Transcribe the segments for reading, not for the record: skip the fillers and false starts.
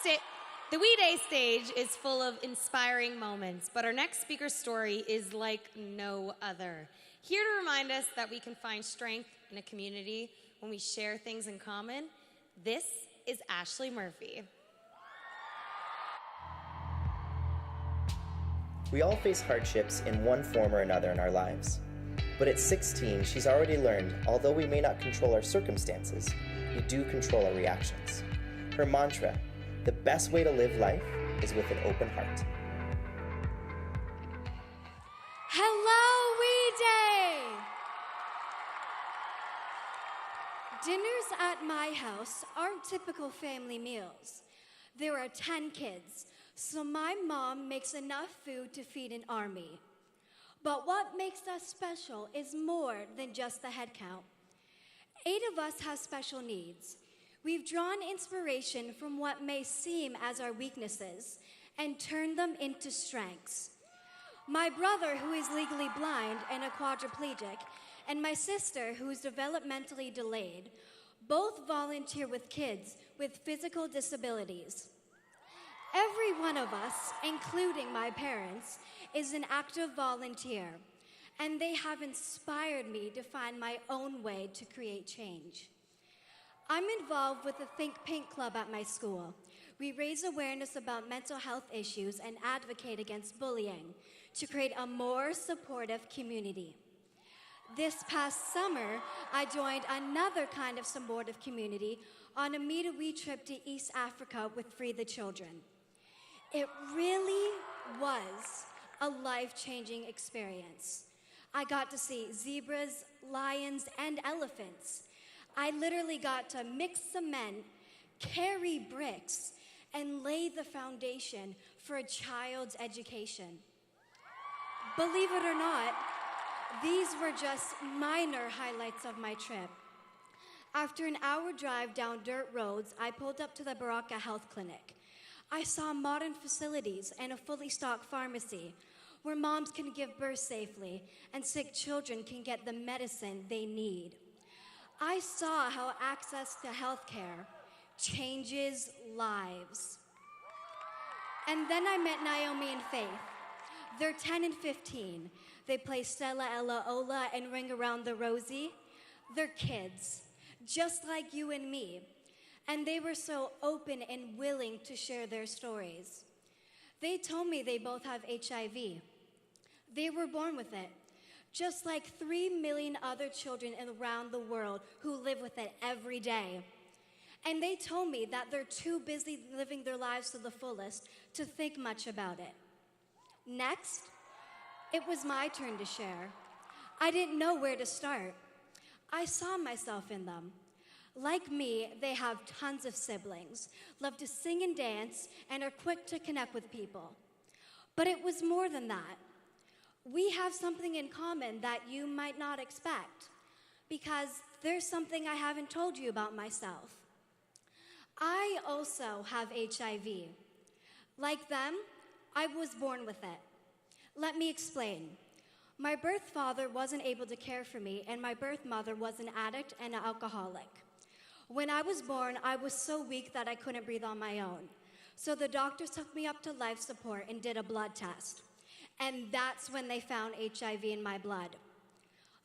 The We Day stage is full of inspiring moments, but our next speaker's story is like no other. Here to remind us that we can find strength in a community when we share things in common, this is Ashley Murphy. We all face hardships in one form or another in our lives. But at 16, she's already learned, although we may not control our circumstances, we do control our reactions. Her mantra, the best way to live life is with an open heart. Hello, We Day! Dinners at my house aren't typical family meals. There are 10 kids, so my mom makes enough food to feed an army. But what makes us special is more than just the head count. 8 of us have special needs. We've drawn inspiration from what may seem as our weaknesses and turned them into strengths. My brother, who is legally blind and a quadriplegic, and my sister, who is developmentally delayed, both volunteer with kids with physical disabilities. Every one of us, including my parents, is an active volunteer, and they have inspired me to find my own way to create change. I'm involved with the Think Pink Club at my school. We raise awareness about mental health issues and advocate against bullying to create a more supportive community. This past summer, I joined another kind of supportive community on a Me to We trip to East Africa with Free the Children. It really was a life-changing experience. I got to see zebras, lions, and elephants. I literally got to mix cement, carry bricks, and lay the foundation for a child's education. Believe it or not, these were just minor highlights of my trip. After an hour drive down dirt roads, I pulled up to the Baraka Health Clinic. I saw modern facilities and a fully stocked pharmacy where moms can give birth safely and sick children can get the medicine they need. I saw how access to healthcare changes lives. And then I met Naomi and Faith. They're 10 and 15. They play Stella Ella Ola and Ring Around the Rosie. They're kids, just like you and me. And they were so open and willing to share their stories. They told me they both have HIV. They were born with it, just like 3 million other children around the world who live with it every day. And they told me that they're too busy living their lives to the fullest to think much about it. Next, it was my turn to share. I didn't know where to start. I saw myself in them. Like me, they have tons of siblings, love to sing and dance, and are quick to connect with people. But it was more than that. We have something in common that you might not expect, because there's something I haven't told you about myself. I also have HIV. Like them, I was born with it. Let me explain. My birth father wasn't able to care for me, and my birth mother was an addict and an alcoholic. When I was born, I was so weak that I couldn't breathe on my own. So the doctors took me up to life support and did a blood test. And that's when they found HIV in my blood.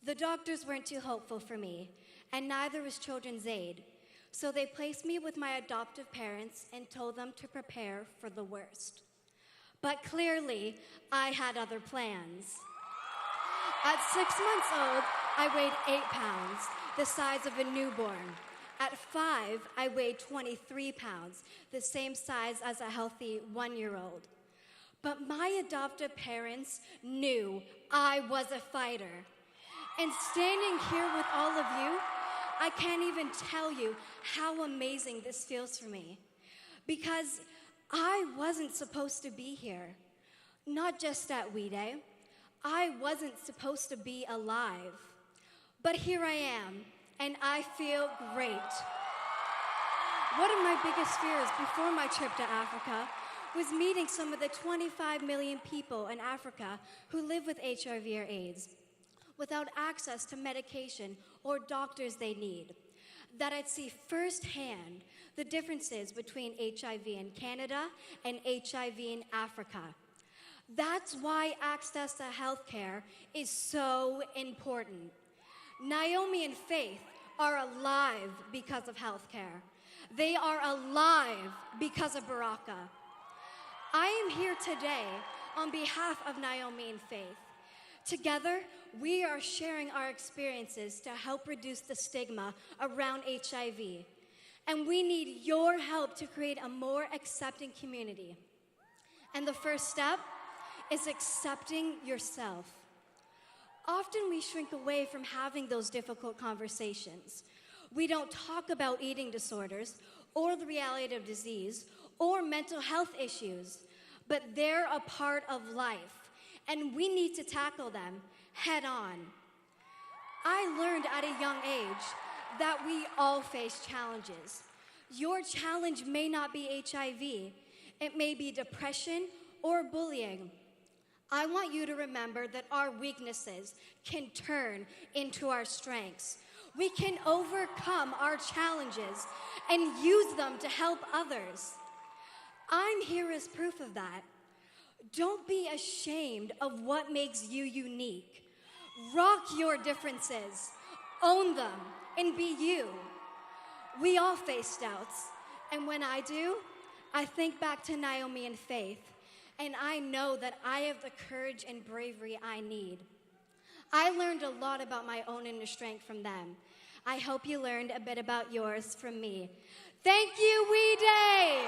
The doctors weren't too hopeful for me, and neither was Children's Aid. So they placed me with my adoptive parents and told them to prepare for the worst. But clearly, I had other plans. At 6 months old, I weighed 8 pounds, the size of a newborn. At 5, I weighed 23 pounds, the same size as a healthy 1-year-old. But my adoptive parents knew I was a fighter. And standing here with all of you, I can't even tell you how amazing this feels for me. Because I wasn't supposed to be here. Not just at We Day. I wasn't supposed to be alive. But here I am, and I feel great. One of my biggest fears before my trip to Africa was meeting some of the 25 million people in Africa who live with HIV or AIDS without access to medication or doctors they need. that I'd see firsthand the differences between HIV in Canada and HIV in Africa. That's why access to healthcare is so important. Naomi and Faith are alive because of healthcare. They are alive because of Baraka. I am here today on behalf of Naomi and Faith. Together, we are sharing our experiences to help reduce the stigma around HIV. And we need your help to create a more accepting community. And the first step is accepting yourself. Often we shrink away from having those difficult conversations. We don't talk about eating disorders or the reality of disease or mental health issues, but they're a part of life, and we need to tackle them head on. I learned at a young age that we all face challenges. Your challenge may not be HIV. It may be depression or bullying. I want you to remember that our weaknesses can turn into our strengths. We can overcome our challenges and use them to help others. I'm here as proof of that. Don't be ashamed of what makes you unique. Rock your differences, own them, and be you. We all face doubts, and when I do, I think back to Naomi and Faith, and I know that I have the courage and bravery I need. I learned a lot about my own inner strength from them. I hope you learned a bit about yours from me. Thank you, We Day!